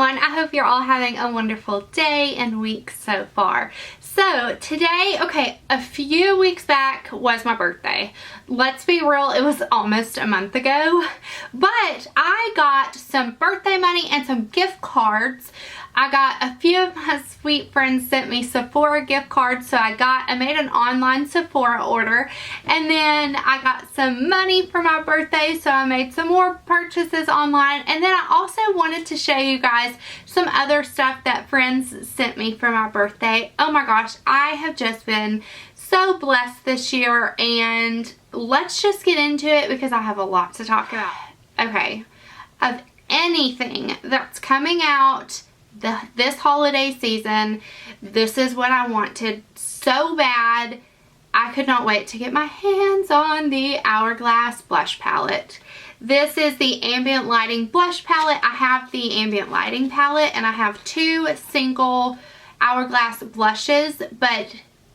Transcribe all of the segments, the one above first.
everyone. I hope you're all having a wonderful day and week so far. So today, okay, a few weeks back was my birthday. Let's be real, it was almost a month ago, but I got some birthday money and some gift cards. I got a few of my sweet friends sent me Sephora gift cards, so I made an online Sephora order, and then I got some money for my birthday, so I made some more purchases online, and then I also wanted to show you guys some other stuff that friends sent me for my birthday. Oh my gosh, I have just been so blessed this year, and let's just get into it because I have a lot to talk about. Okay, of anything that's coming out this holiday season, this is what I wanted so bad. I could not wait to get my hands on the Hourglass blush palette. This is the ambient lighting blush palette. I have the ambient lighting palette and I have two single Hourglass blushes, but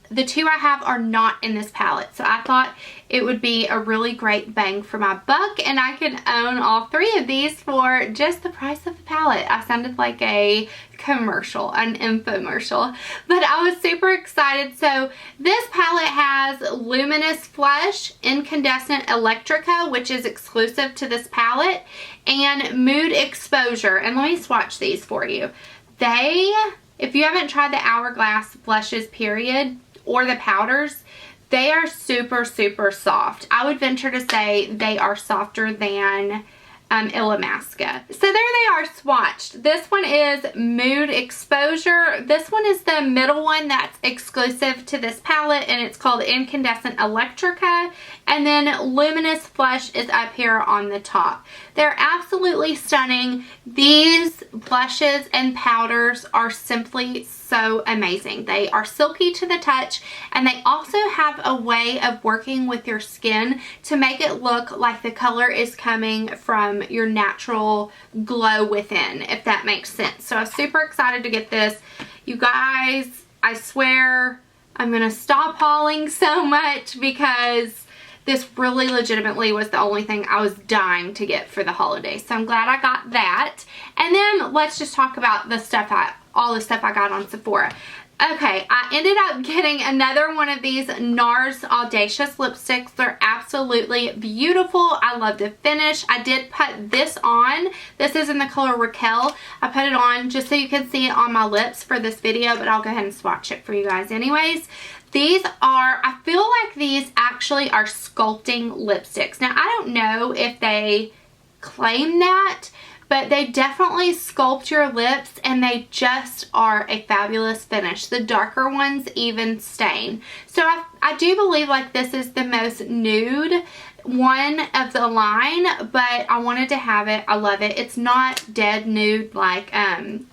the two I have are not in this palette, so I thought it would be a really great bang for my buck, and I could own all three of these for just the price of the palette. I sounded like a commercial, an infomercial, but I was super excited. So this palette has Luminous Flush, Incandescent Electrica, which is exclusive to this palette, and Mood Exposure. And let me swatch these for you. If you haven't tried the Hourglass blushes period, or the powders, they are super soft. I would venture to say they are softer than Illamasqua. So there they are swatched. This one is Mood Exposure. This one is the middle one that's exclusive to this palette, and it's called Incandescent Electrica. And then Luminous Flush is up here on the top. They're absolutely stunning. These blushes and powders are simply so amazing. They are silky to the touch, and they also have a way of working with your skin to make it look like the color is coming from your natural glow within, if that makes sense. So I'm super excited to get this. You guys, I swear I'm gonna stop hauling so much because this really legitimately was the only thing I was dying to get for the holidays. So I'm glad I got that. And then let's just talk about the stuff all the stuff I got on Sephora. Okay, I ended up getting another one of these NARS Audacious lipsticks. They're absolutely beautiful. I love the finish. I did put this on. This is in the color Raquel. I put it on just so you can see it on my lips for this video, but I'll go ahead and swatch it for you guys anyways. These are, I feel like these actually are sculpting lipsticks. Now, I don't know if they claim that, but they definitely sculpt your lips, and they just are a fabulous finish. The darker ones even stain. So I do believe like this is the most nude one of the line, but I wanted to have it. I love it. It's not dead nude like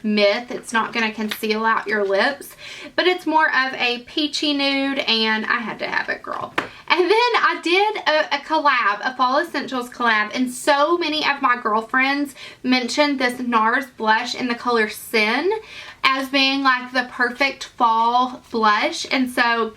Myth. It's not going to conceal out your lips, but it's more of a peachy nude, and I had to have it, girl. And then I did a collab, a Fall Essentials collab, and so many of my girlfriends mentioned this NARS blush in the color Sin as being like the perfect fall blush. And so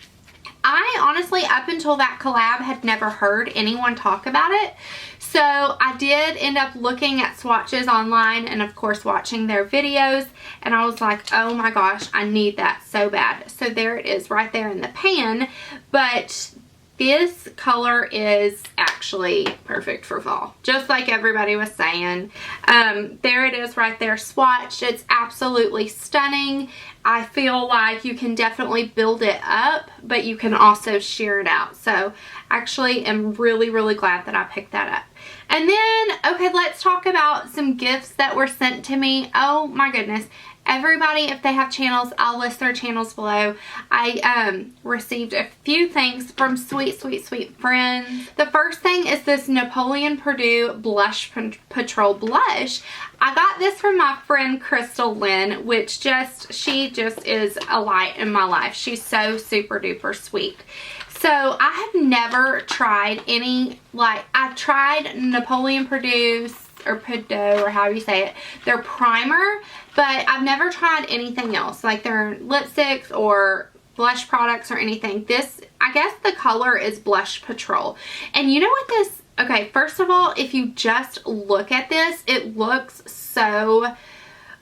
I honestly, up until that collab, had never heard anyone talk about it. So I did end up looking at swatches online and of course watching their videos, and I was like, oh my gosh, I need that so bad. So there it is right there in the pan, but this color is actually perfect for fall, just like everybody was saying. There it is right there swatched. It's absolutely stunning. I feel like you can definitely build it up, but you can also sheer it out. So actually am really glad that I picked that up. And then, okay, let's talk about some gifts that were sent to me. Oh my goodness. Everybody, if they have channels, I'll list their channels below. I received a few things from sweet friends. The first thing is this Napoleon Purdue Blush Patrol blush. I got this from my friend Crystal Lynn, which she just is a light in my life. She's so super duper sweet. So I have never tried any, like, I've tried Napoleon Purdue or Purdue, or however you say it, their primer, but I've never tried anything else, like their lipsticks or blush products or anything. This, I guess the color is Blush Patrol. And you know what this, okay, first of all, if you just look at this, it looks so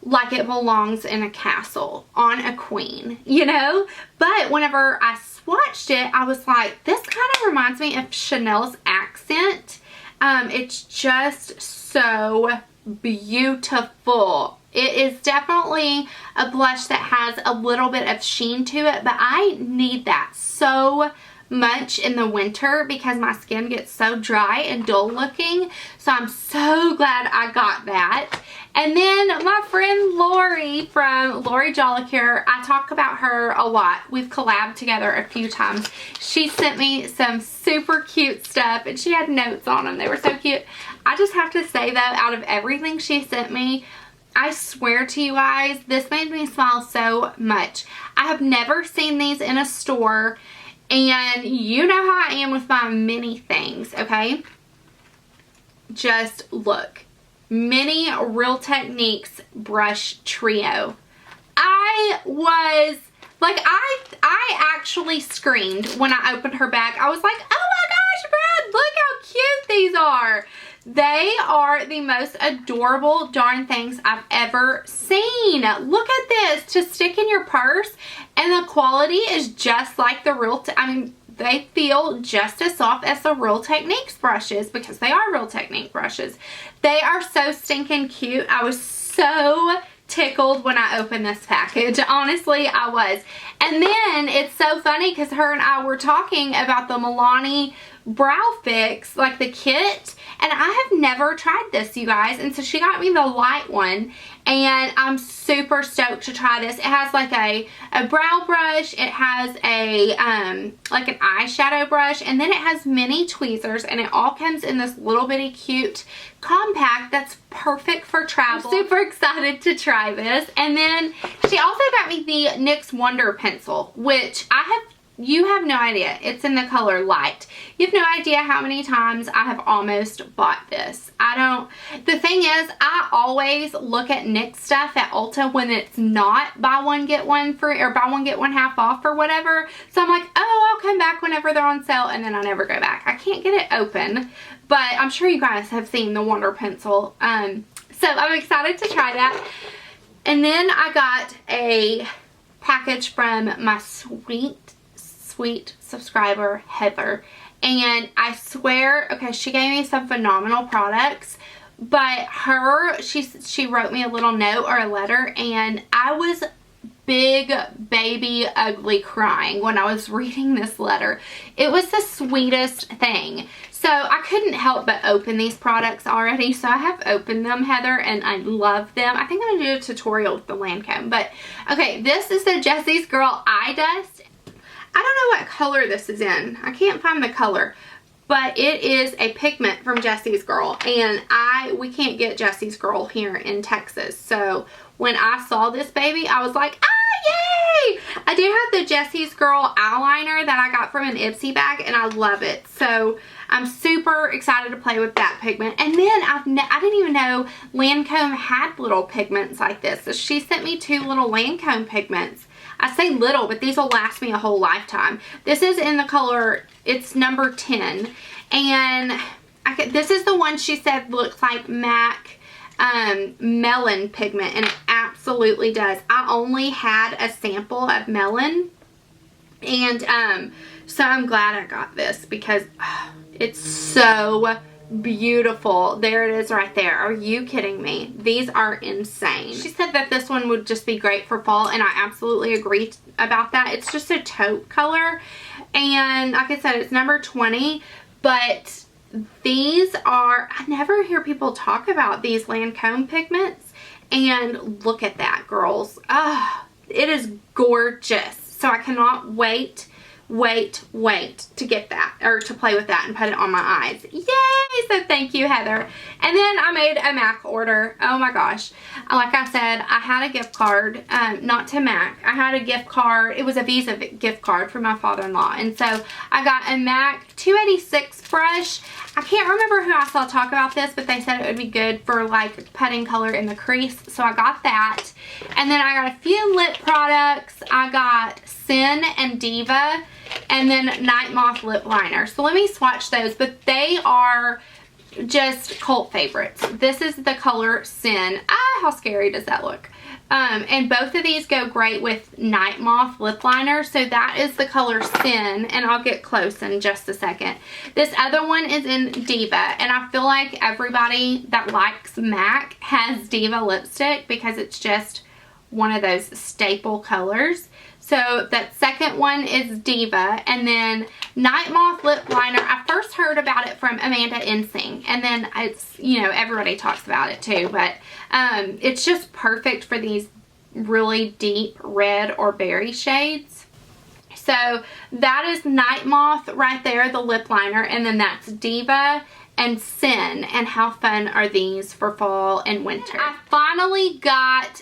like it belongs in a castle on a queen, you know? But whenever I swatched it, I was like, this kind of reminds me of Chanel's Accent. It's just so beautiful. It is definitely a blush that has a little bit of sheen to it, but I need that so much in the winter because my skin gets so dry and dull looking. So I'm so glad I got that. And then my friend Lori from Lori Jollicure, I talk about her a lot. We've collabed together a few times. She sent me some super cute stuff and she had notes on them. They were so cute. I just have to say though, out of everything she sent me, I swear to you guys, this made me smile so much. I have never seen these in a store, and you know how I am with my mini things, okay? Just look. Mini Real Techniques brush trio. I was like, I actually screamed when I opened her bag. I was like, oh my gosh, Brad, look how cute these are. They are the most adorable darn things I've ever seen. Look at this to stick in your purse, and the quality is just like the Real, I mean, they feel just as soft as the Real Techniques brushes because they are Real Technique brushes. They are so stinking cute. I was so tickled when I opened this package. Honestly, I was. And then it's so funny because her and I were talking about the Milani Brow Fix, like the kit, and I have never tried this, you guys, and so she got me the light one, and I'm super stoked to try this. It has like a brow brush, it has a like an eyeshadow brush, and then it has mini tweezers, and it all comes in this little bitty cute compact that's perfect for travel. I'm super excited to try this. And then she also got me the NYX Wonder Pencil, which you have no idea. It's in the color light. You have no idea how many times I have almost bought this. The thing is, I always look at NYX stuff at Ulta when it's not buy one get one free or buy one get one half off or whatever. So I'm like, oh, I'll come back whenever they're on sale, and then I never go back. I can't get it open, but I'm sure you guys have seen the Wonder Pencil. So I'm excited to try that. And then I got a package from my sweet subscriber Heather, and I swear, okay, she gave me some phenomenal products, but she wrote me a little note or a letter, and I was big baby ugly crying when I was reading this letter. It was the sweetest thing. So I couldn't help but open these products already. So I have opened them, Heather, and I love them. I think I'm going to do a tutorial with the Lancome. But okay, this is the Jessie's Girl Eye Dust. I don't know what color this is in. I can't find the color. But it is a pigment from Jessie's Girl. And we can't get Jessie's Girl here in Texas. So when I saw this baby, I was like, yay! I do have the Jessie's Girl eyeliner that I got from an Ipsy bag, and I love it. So I'm super excited to play with that pigment. And then I didn't even know Lancome had little pigments like this. So she sent me 2 little Lancome pigments. I say little, but these will last me a whole lifetime. This is in the color, it's number 10. And this is the one she said looks like MAC melon pigment, and it absolutely does. I only had a sample of melon, and so I'm glad I got this because it's so beautiful. There it is right there. Are you kidding me? These are insane. She said that this one would just be great for fall, and I absolutely agree about that. It's just a taupe color, and like I said, it's number 20, but these are, I never hear people talk about these Lancome pigments, and look at that, girls. It is gorgeous. So I cannot wait to get that, or to play with that and put it on my eyes. Yay! So thank you, Heather. And then I made a MAC order. Oh my gosh. Like I said, I had a gift card, not to MAC. I had a gift card. It was a Visa gift card for my father-in-law. And so I got a MAC 286 brush. I can't remember who I saw talk about this, but they said it would be good for like putting color in the crease. So I got that. And then I got a few lip products. I got Sin and Diva, and then Night Moth lip liner. So let me swatch those, but they are just cult favorites. This is the color Sin. How scary does that look? And both of these go great with Night Moth lip liner. So that is the color Sin, and I'll get close in just a second. This other one is in Diva, and I feel like everybody that likes MAC has Diva lipstick because it's just one of those staple colors. So that second one is Diva, and then Night Moth lip liner. I first heard about it from Amanda Ensing, and then it's, you know, everybody talks about it too, but it's just perfect for these really deep red or berry shades. So that is Night Moth right there, the lip liner, and then that's Diva and Sin. And how fun are these for fall and winter? I finally got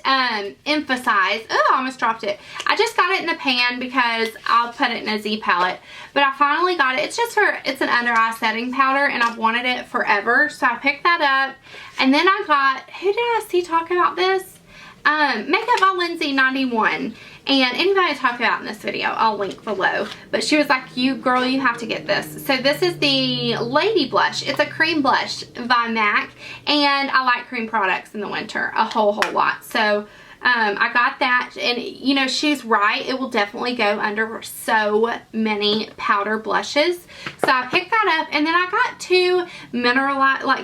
Emphasize. Oh, I almost dropped it. I just got it in the pan because I'll put it in a Z palette, but I finally got it. It's just it's an under eye setting powder, and I've wanted it forever, so I picked that up. And then I got, who did I see talk about this? Makeup by Lindsay 91, and anybody I talk about in this video I'll link below, but she was like, you girl, you have to get this. So this is the Lady Blush. It's a cream blush by MAC, and I like cream products in the winter a whole lot. So I got that, and you know, she's right, it will definitely go under so many powder blushes. So I picked that up, and then I got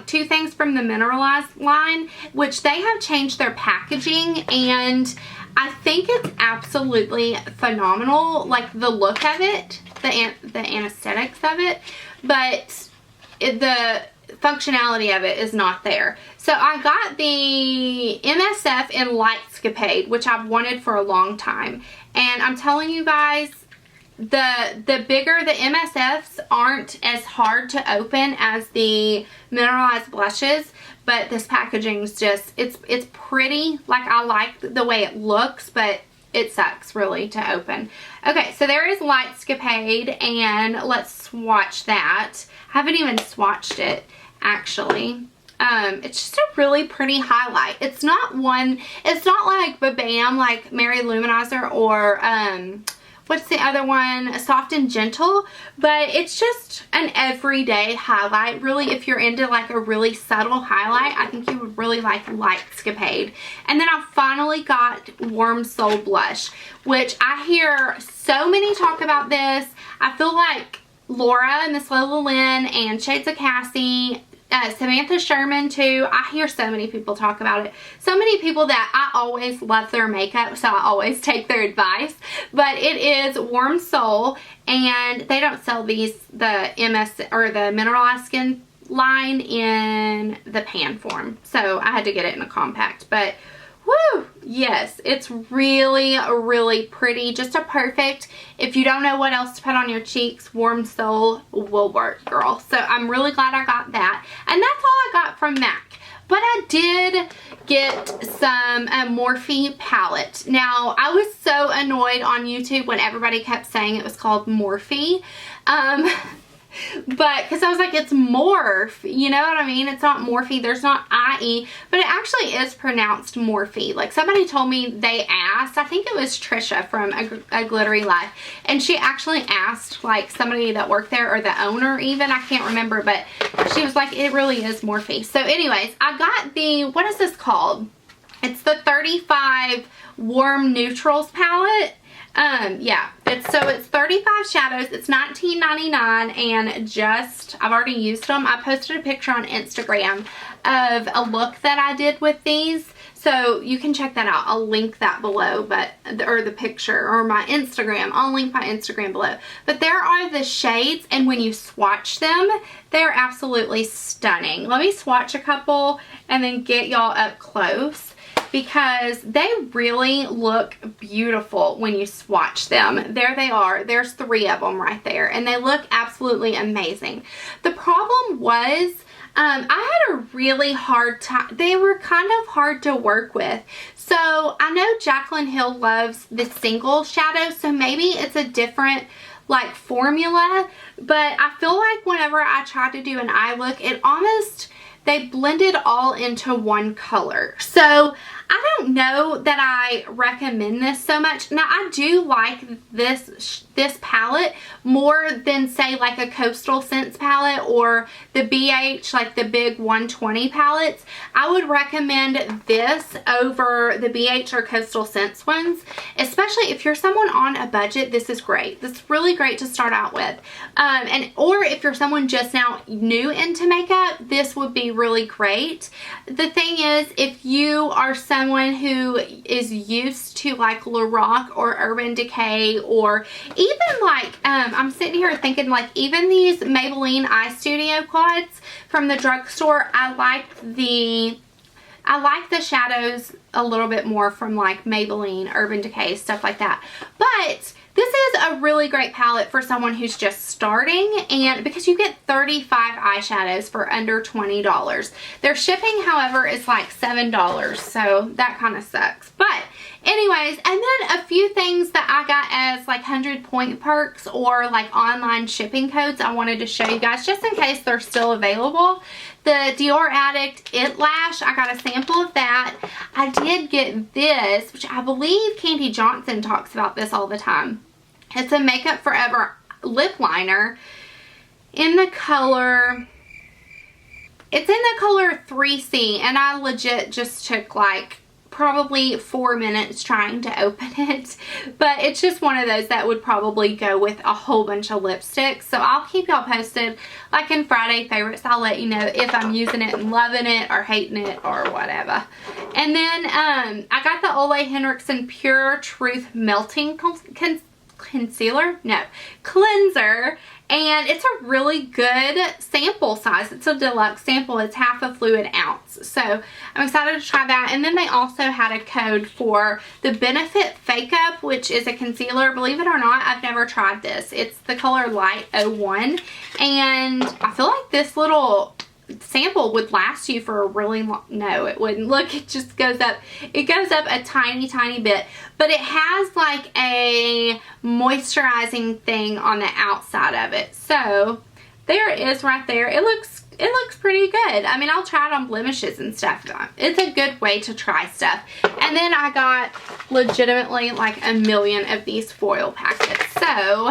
two things from the Mineralized line, which they have changed their packaging, and I think it's absolutely phenomenal, like the look of it, the anesthetics of it, but the functionality of it is not there. So I got the MSF in Lightscapade, which I've wanted for a long time, and I'm telling you guys, the bigger the MSFs aren't as hard to open as the Mineralized blushes, but this packaging's just, it's pretty. Like, I like the way it looks, but it sucks really to open. Okay, so there is Lightscapade, and let's swatch that. I haven't even swatched it actually. It's just a really pretty highlight. It's not like Babam, like Mary Luminizer, or what's the other one, Soft and Gentle, but it's just an everyday highlight. Really, if you're into like a really subtle highlight, I think you would really like Lightscapade. And then I finally got Warm Soul Blush, which I hear so many talk about this. I feel like Laura, Miss Lola Lynn, and Shades of Cassie, Samantha Sherman too. I hear so many people talk about it. So many people that I always love their makeup, so I always take their advice. But it is Warm Soul, and they don't sell these, the MS or the Mineralized Skin line, in the pan form. So I had to get it in a compact. But woo, yes, it's really pretty. Just a perfect, if you don't know what else to put on your cheeks, Warm Soul will work, girl. So I'm really glad I got that. And that's all I got from MAC. But I did get some Morphe palette. Now, I was so annoyed on YouTube when everybody kept saying it was called Morphe. But because I was like, it's Morph, you know what I mean? It's not Morphe, there's not IE, but it actually is pronounced Morphe. Like, somebody told me, they asked, I think it was Trisha from A Glittery Life, and she actually asked like somebody that worked there, or the owner even, I can't remember, but she was like, it really is Morphe. So anyways, I got the, what is this called? It's the 35 Warm Neutrals palette. Yeah, it's 35 shadows. It's $19.99, and just, I've already used them. I posted a picture on Instagram of a look that I did with these, so you can check that out. I'll link that below, or the picture, or my Instagram. I'll link my Instagram below. But there are the shades, and when you swatch them, they're absolutely stunning. Let me swatch a couple and then get y'all up close, because they really look beautiful when you swatch them. There they are. There's 3 of them right there, and they look absolutely amazing. The problem was, I had a really hard time. They were kind of hard to work with. So I know Jaclyn Hill loves the single shadow, so maybe it's a different like formula, but I feel like whenever I tried to do an eye look, it almost, they blended all into one color. So I don't know that I recommend this so much. Now, I do like this this palette more than say like a Coastal Scents palette or the BH, like the big 120 palettes, I would recommend this over the BH or Coastal Scents ones. Especially if you're someone on a budget, this is great. This is really great to start out with. Or if you're someone just now new into makeup, this would be really great. The thing is, if you are someone who is used to like Lorac or Urban Decay, or even like, I'm sitting here thinking like even these Maybelline Eye Studio quads from the drugstore, I like the shadows a little bit more from like Maybelline, Urban Decay, stuff like that. But this is a really great palette for someone who's just starting, and because you get 35 eyeshadows for under $20. Their shipping, however, is like $7, so that kind of sucks. But anyways, and then a few things that I got as like 100 point perks or like online shipping codes I wanted to show you guys just in case they're still available. The Dior Addict It Lash, I got a sample of that. I did get this, which I believe Candy Johnson talks about this all the time. It's a Makeup Forever lip liner in the color, it's in the color 3C, and I legit just took like probably 4 minutes trying to open it, but it's just one of those that would probably go with a whole bunch of lipsticks. So I'll keep y'all posted, like in Friday favorites. I'll let you know if I'm using it and loving it or hating it or whatever. And then I got the Ole Henriksen Pure Truth Melting cleanser, and it's a really good sample size. It's a deluxe sample. It's half a fluid ounce, so I'm excited to try that. And then they also had a code for the Benefit Fake Up, which is a concealer. Believe it or not, I've never tried this. It's the color Light 01, and I feel like this little sample would last you for a really long, no it wouldn't. Look, it just goes up, it goes up a tiny bit, but it has like a moisturizing thing on the outside of it. So there it is right there. It looks pretty good. I mean, I'll try it on blemishes and stuff. It's a good way to try stuff. And then I got legitimately like a million of these foil packets. So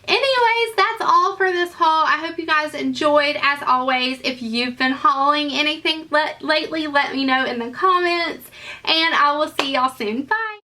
anyways, that's all for this haul. I hope you guys enjoyed. As always, if you've been hauling anything lately, let me know in the comments, and I will see y'all soon. Bye.